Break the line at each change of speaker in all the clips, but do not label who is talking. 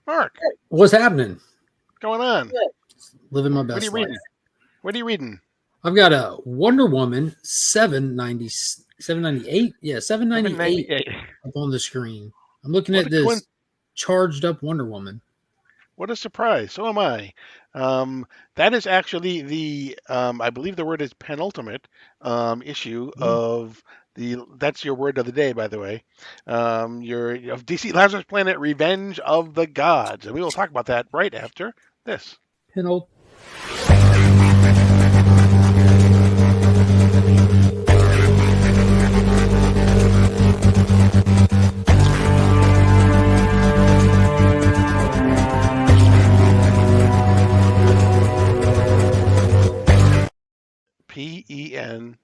Mark,
What's happening?
what's going on?
Living my
What are
best
you
life.
reading? What are you reading?
I've got a Wonder Woman 798. Yeah, 798
798.
up on the screen. I'm looking
What
at
a
this charged up Wonder Woman.
What a surprise. So am I. That is actually I believe the word is penultimate issue of that's your word of the day, by the way. Your of DC Lazarus Planet Revenge of the Gods. And we will talk about that right after this.
Penult.
PEN.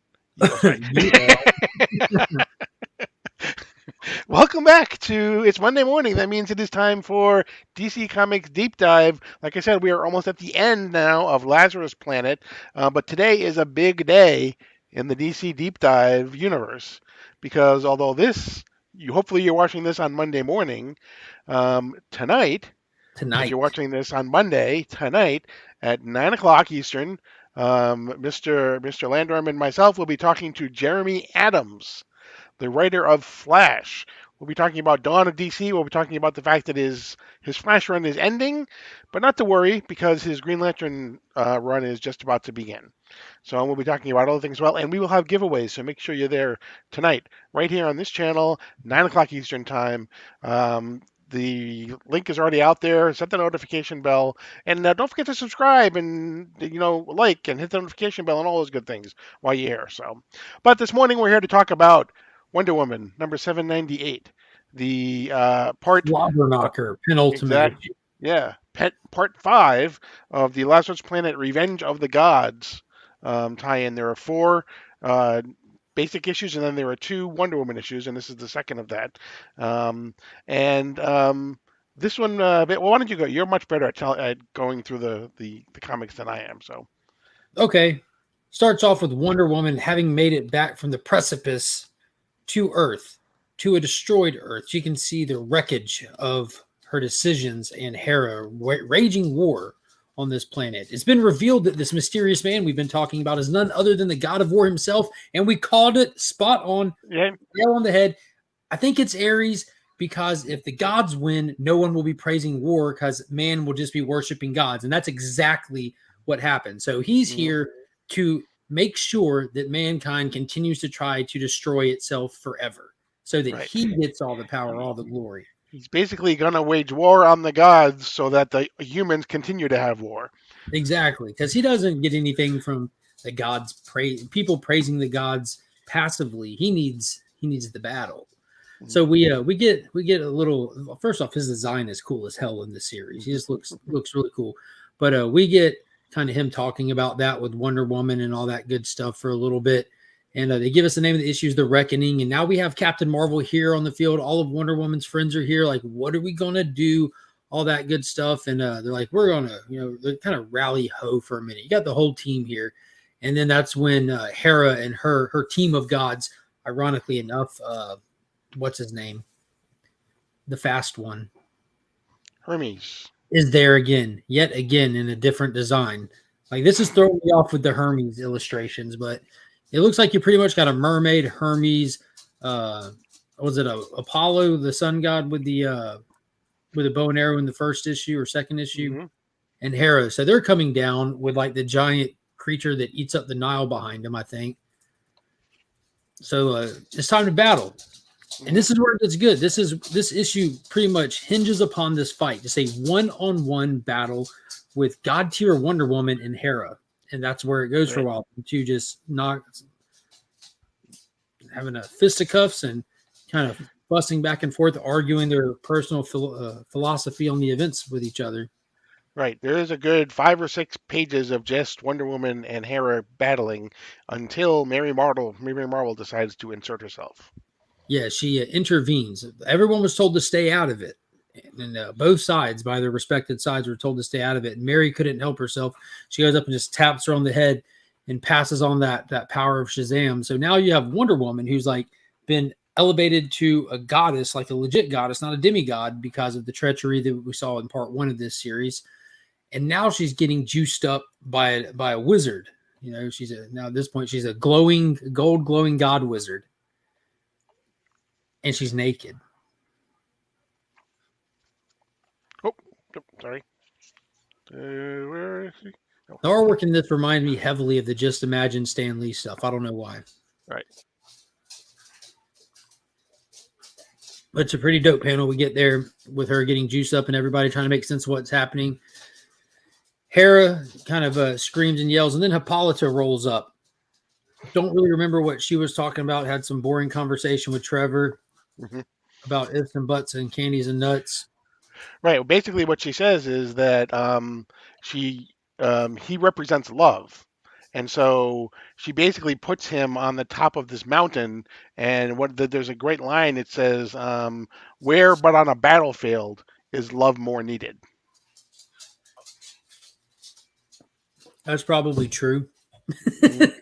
Welcome back to It's Monday morning. That means it is time for DC Comics Deep Dive. Like I said, we are almost at the end now of Lazarus Planet, but today is a big day in the DC Deep Dive universe because although hopefully you're watching this on Monday morning, tonight, if you're watching this on Monday, tonight at 9 o'clock Eastern, Mr. Landrum and myself will be talking to Jeremy Adams, the writer of Flash. We'll be talking about Dawn of DC. We'll be talking about the fact that his Flash run is ending, but not to worry because his Green Lantern run is just about to begin. So we'll be talking about other things as well, and we will have giveaways. So make sure you're there tonight, right here on this channel, 9 o'clock Eastern time. The link is already out there. Set the notification bell, and don't forget to subscribe and like and hit the notification bell and all those good things while you're here. So, but this morning we're here to talk about Wonder Woman number 798, the part
Lobber Knocker, penultimate.
part 5 of the Lazarus Planet Revenge of the Gods tie-in. There are 4 basic issues, and then there are 2 Wonder Woman issues, and this is the second of that. This one, why don't you go? You're much better at going through the comics than I am. So,
okay, starts off with Wonder Woman having made it back from the precipice to Earth, to a destroyed Earth. She can see the wreckage of her decisions and Hera raging war on this planet. It's been revealed that this mysterious man we've been talking about is none other than the God of War himself, and we called it spot on, nail on the head. I think it's Ares, because if the gods win, no one will be praising war because man will just be worshiping gods, and that's exactly what happened. So he's here to make sure that mankind continues to try to destroy itself forever so that he gets all the power, all the glory.
He's basically going to wage war on the gods so that the humans continue to have war.
Exactly, because he doesn't get anything from the gods, people praising the gods passively. He needs the battle. So we get a little. First off, his design is cool as hell in this series. He just looks really cool. But we get kind of him talking about that with Wonder Woman and all that good stuff for a little bit. And they give us the name of the issues, The Reckoning. And now we have Captain Marvel here on the field. All of Wonder Woman's friends are here. Like, what are we going to do? All that good stuff. And they're like, we're going to, they kind of rally ho for a minute. You got the whole team here. And then that's when Hera and her team of gods, ironically enough, what's his name? The fast one.
Hermes.
Is there yet again in a different design. Like, this is throwing me off with the Hermes illustrations, but it looks like you pretty much got a mermaid, Hermes. Was it Apollo, the sun god, with a bow and arrow in the first issue or second issue, and Hera. So they're coming down with like the giant creature that eats up the Nile behind them, I think. So it's time to battle, and this is where it gets good. This issue pretty much hinges upon this fight. It's a one-on-one battle with God tier Wonder Woman and Hera. And that's where it goes for a while. To just not having a fisticuffs and kind of fussing back and forth, arguing their personal philosophy on the events with each other.
Right. There is a good 5 or 6 pages of just Wonder Woman and Hera battling until Mary Marvel decides to insert herself.
Yeah, she intervenes. Everyone was told to stay out of it. And both sides, by their respected sides, were told to stay out of it. And Mary couldn't help herself. She goes up and just taps her on the head and passes on that power of Shazam. So now you have Wonder Woman, who's like been elevated to a goddess, like a legit goddess, not a demigod, because of the treachery that we saw in part 1 of this series. And now she's getting juiced up by a wizard. You know, now at this point she's a gold glowing god wizard, and she's naked.
Oh, sorry. Where is he? Oh,
The artwork in this reminds me heavily of the Just Imagine Stan Lee stuff. I don't know why.
right.
But it's a pretty dope panel. We get there with her getting juiced up and everybody trying to make sense of what's happening. Hera kind of screams and yells, and then Hippolyta rolls up. Don't really remember what she was talking about. Had some boring conversation with Trevor about ifs and buts and candies and nuts.
Right. Well, basically, what she says is that he represents love, and so she basically puts him on the top of this mountain. And there's a great line. It says, "Where but on a battlefield is love more needed."
That's probably true.
Mhm.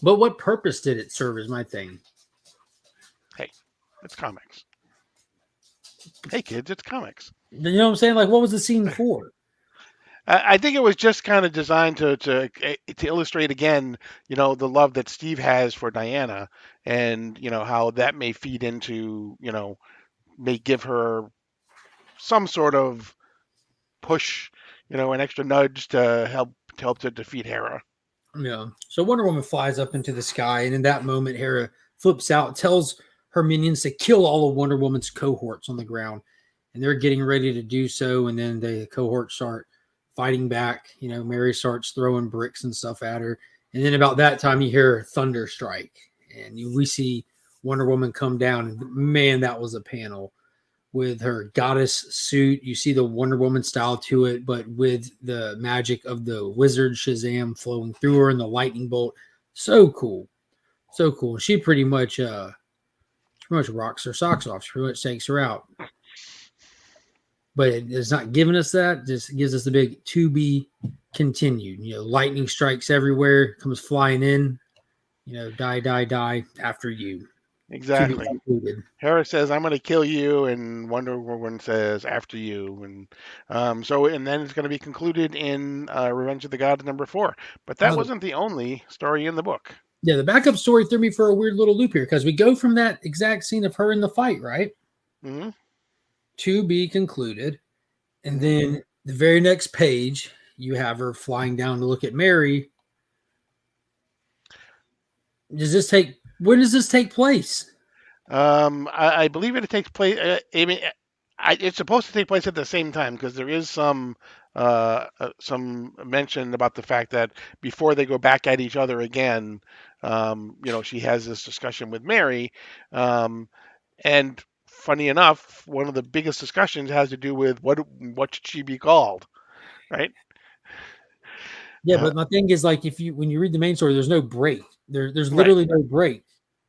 But what purpose did it serve is my thing.
Hey, it's comics. Hey, kids, it's comics.
You know what I'm saying? Like, what was the scene for?
I think it was just kind of designed to illustrate again, the love that Steve has for Diana, and how that may feed into, may give her some sort of push, an extra nudge to help to defeat Hera.
Yeah. So Wonder Woman flies up into the sky, and in that moment, Hera flips out, tells her minions to kill all of Wonder Woman's cohorts on the ground, and they're getting ready to do so. And then the cohorts start fighting back. You know, Mary starts throwing bricks and stuff at her, and then about that time, you hear thunder strike, and we see Wonder Woman come down. And man, that was a panel with her goddess suit. You see the Wonder Woman style to it, but with the magic of the wizard Shazam flowing through her and the lightning bolt. So cool. So cool. She pretty much rocks her socks off. She pretty much takes her out. But it's not giving us that. It just gives us the big to be continued. You know, lightning strikes everywhere, comes flying in. You know, die after you.
Exactly. Hera says, "I'm going to kill you," and Wonder Woman says, "After you." And and then it's going to be concluded in Revenge of the Gods #4. But that wasn't the only story in the book.
Yeah, the backup story threw me for a weird little loop here because we go from that exact scene of her in the fight, right?
Mm-hmm.
To be concluded. And then the very next page, you have her flying down to look at Mary. When does this take place?
I believe it takes place. It's supposed to take place at the same time because there is some mention about the fact that before they go back at each other again, she has this discussion with Mary, and funny enough, one of the biggest discussions has to do with what should she be called, right?
Yeah, but my thing is like when you read the main story, there's no break. There's literally no break.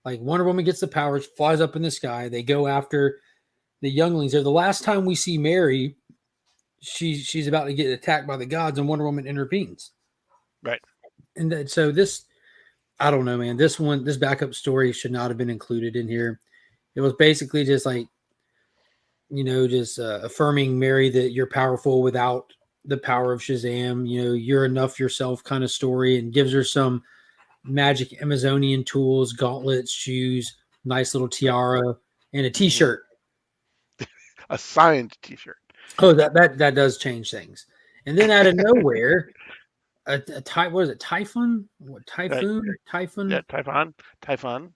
Like Wonder Woman gets the powers, flies up in the sky. They go after the younglings. There, the last time we see Mary, she's about to get attacked by the gods, and Wonder Woman intervenes.
Right.
And so this, I don't know, man. This backup story should not have been included in here. It was basically just like, just affirming Mary that you're powerful without the power of Shazam. You know, you're enough yourself kind of story, and gives her some magic Amazonian tools, gauntlets, shoes, nice little tiara, and a t-shirt.
A signed t-shirt.
Oh, that does change things. And then out of nowhere, what is it? Typhon? What, typhoon?
Right.
Typhon?
Yeah, Typhon.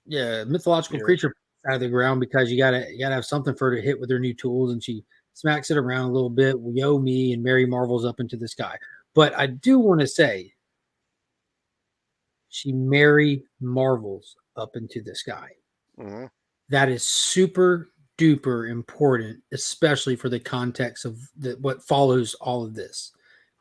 Yeah, mythological creature out of the ground because you gotta have something for her to hit with her new tools, and she smacks it around a little bit. Yo me, and Mary marvels up into the sky. But I do want to say, she Mary marvels up into the sky.
Mm-hmm.
That is super duper important, especially for the context of what follows all of this.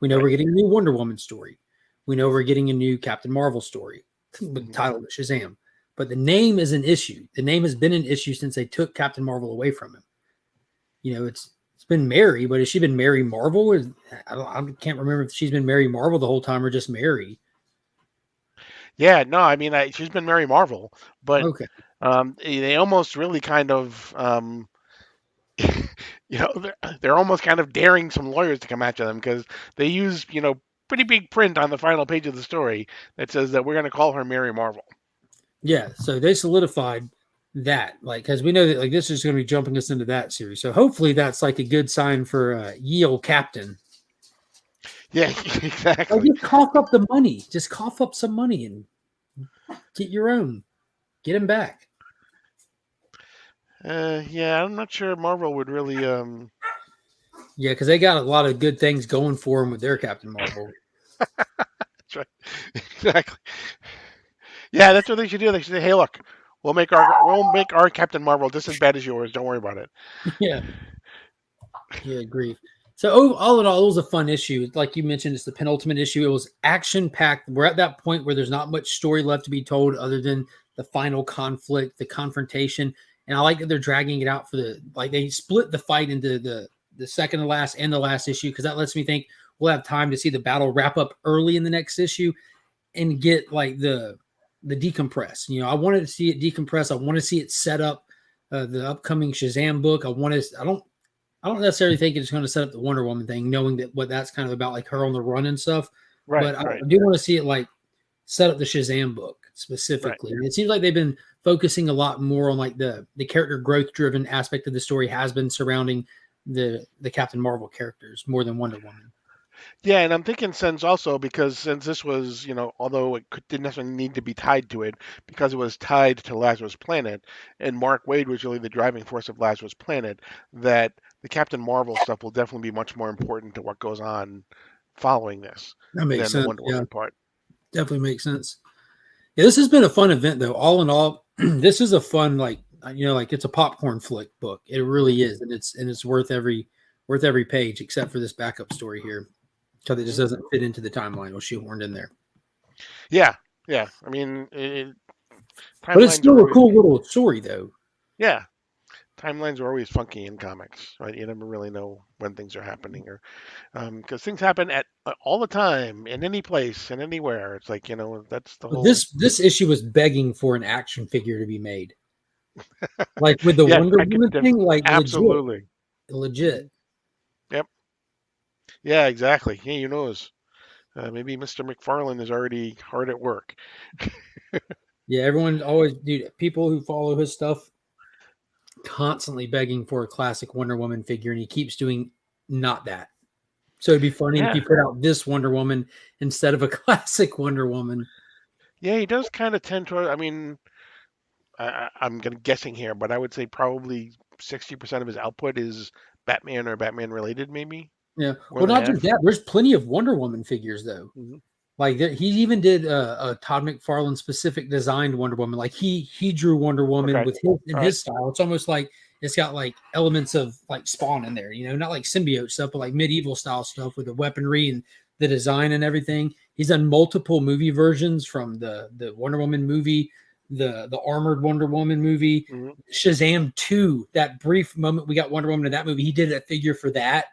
We know we're getting a new Wonder Woman story. We know we're getting a new Captain Marvel story with the title of Shazam. But the name is an issue. The name has been an issue since they took Captain Marvel away from him. You know, it's been Mary, but has she been Mary Marvel? I can't remember if she's been Mary Marvel the whole time or just Mary.
Yeah, no, I mean, she's been Mary Marvel, but
okay.
They almost really kind of, they're almost kind of daring some lawyers to come after them because they use, pretty big print on the final page of the story that says that we're going to call her Mary Marvel.
Yeah, so they solidified that, like, because we know that like this is going to be jumping us into that series. So hopefully that's like a good sign for Yale Captain.
Yeah,
Like,
exactly.
just cough up the money. Just cough up some money and get your own. Get him back.
Yeah, I'm not sure Marvel would really.
Yeah, because they got a lot of good things going for them with their Captain Marvel.
That's right. Exactly. Yeah, that's what they should do. They should say, "Hey, look, we'll make our Captain Marvel just as bad as yours. Don't worry about it."
Yeah, yeah, grief. So all in all, it was a fun issue. Like you mentioned, it's the penultimate issue. It was action packed. We're at that point where there's not much story left to be told other than the final conflict, the confrontation. And I like that they're dragging it out for the like they split the fight into the second to last and the last issue because that lets me think we'll have time to see the battle wrap up early in the next issue and get like the decompress. You know, I wanted to see it decompress. I want to see it set up the upcoming Shazam book. I don't necessarily think it's going to set up the Wonder Woman thing, knowing that what that's kind of about, like her on the run and stuff.
Right,
But I
right,
do want to see it like set up the Shazam book
right.
specifically. And it seems like they've been focusing a lot more on like the character growth driven aspect of the story has been surrounding the Captain Marvel characters more than Wonder Woman.
Yeah, and I'm thinking since also because since this was, although didn't necessarily need to be tied to it, because it was tied to Lazarus Planet, and Mark Waid was really the driving force of Lazarus Planet, that the Captain Marvel stuff will definitely be much more important to what goes on following this
That makes
than the
sense.
Wonder
Yeah,
Woman part.
definitely makes sense. Yeah, this has been a fun event though. All in all, this is a fun like like it's a popcorn flick book. It really
Hmm.
is, and it's worth every page except for this backup story here because it just
Hmm.
doesn't fit into the timeline. It was shoehorned in there,
Yeah, yeah. I mean,
but it's
timelines are
still a
always,
cool little story though.
yeah, timelines are always funky in comics, right? You never really know when things are happening, or because things happen at all the time, in any place and anywhere. It's like that's the
But
whole.
this issue was begging for an action figure to be made, like with the
Yeah,
Wonder
I could
Woman thing, like legit,
absolutely.
legit.
Hmm. Yep. Yeah, exactly. Yeah, you knows. Maybe Mr. McFarlane is already hard at work.
Yeah, everyone always, dude. People who follow his stuff constantly begging for a classic Wonder Woman figure, and he keeps doing not that. So it'd be funny if
Yeah,
you put out this Wonder Woman instead of a classic Wonder Woman.
yeah, he does kind of tend to. I mean, I'm guessing here, but I would say probably 60% of his output is Batman or Batman related, maybe
Yeah.
more
Well,
than
not just
half.
that. There's plenty of Wonder Woman figures though.
Hmm.
Like he even did a Todd McFarlane specific designed Wonder Woman. Like he drew Wonder Woman
Okay,
with his in
all right.
his style. It's almost like it's got like elements of like Spawn in there. You know, not like symbiote stuff, but like medieval style stuff with the weaponry and the design and everything. He's done multiple movie versions from the Wonder Woman movie, the Armored Wonder Woman movie,
Hmm.
Shazam 2. That brief moment we got Wonder Woman in that movie, he did a figure for that,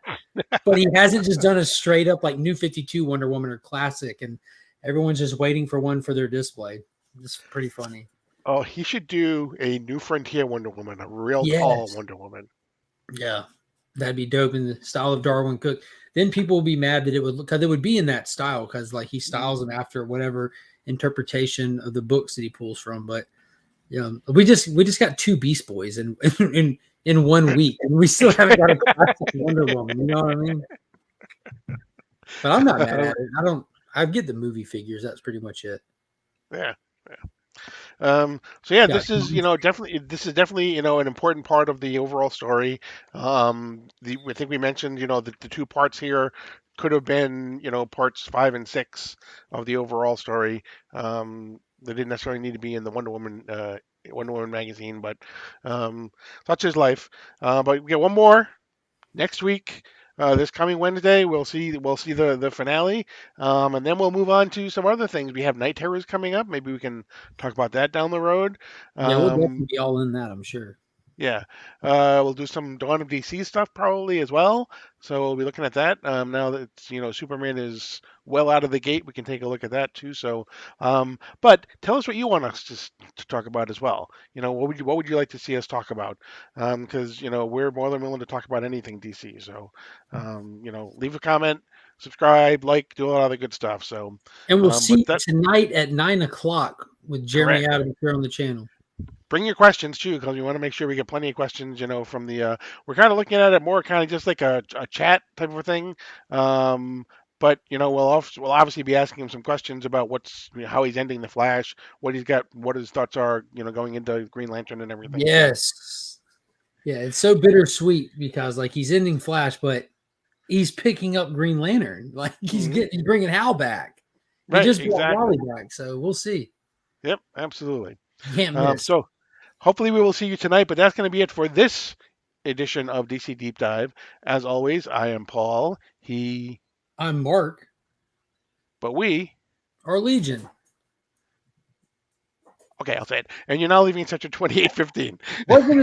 but he hasn't just done a straight up like New 52 Wonder Woman or classic, and everyone's just waiting for one for their display. It's pretty funny.
Oh, he should do a New Frontier Wonder Woman, a real tall
Yes.
Wonder Woman.
Yeah. That'd be dope in the style of Darwin Cook. Then people would be mad that it would because it would be in that style because like he
Hmm.
styles them after whatever interpretation of the books that he pulls from. But we just got two Beast Boys in 1 week, and we still haven't got a classic Wonder Woman. You know what I mean? But I'm not mad at it. I don't. I get the movie figures. That's pretty much it.
Yeah. So yeah,
Got
this is definitely an important part of the overall story. I think we mentioned the two parts here could have been parts 5 and 6 of the overall story. They didn't necessarily need to be in the Wonder Woman magazine, but such is life. But we get one more next week. This coming Wednesday, we'll see the finale, and then we'll move on to some other things. We have Night Terrors coming up. Maybe we can talk about that down the road.
Yeah, we'll
Um,
definitely be all in that. I'm sure.
Yeah, we'll do some Dawn of DC stuff probably as well. So we'll be looking at that. Now that Superman is well out of the gate, we can take a look at that too. So, but tell us what you want us to talk about as well. What would you like to see us talk about? Because we're more than willing to talk about anything DC. So, leave a comment, subscribe, like, do all the good stuff. So,
And we'll
but
see you
that
tonight at 9 o'clock with Jeremy
correct.
Adams here on the channel.
Bring your questions too, because we want to make sure we get plenty of questions. From the we're kind of looking at it more kind of just like a chat type of a thing. But we'll obviously be asking him some questions about how he's ending the Flash, what he's got, what his thoughts are, going into Green Lantern and everything. So
Yes. Yeah, it's so bittersweet because like he's ending Flash, but he's picking up Green Lantern. Like
hmm
he's bringing Hal back. He
right,
just brought
exactly.
Wally back, so we'll see.
Yep, absolutely.
You can't miss.
So hopefully we will see you tonight. But that's going to be it for this edition of DC Deep Dive. As always, I am Paul.
I'm Mark,
But we.
our Legion.
Okay, I'll say it. And you're now leaving Sector 2815.
Welcome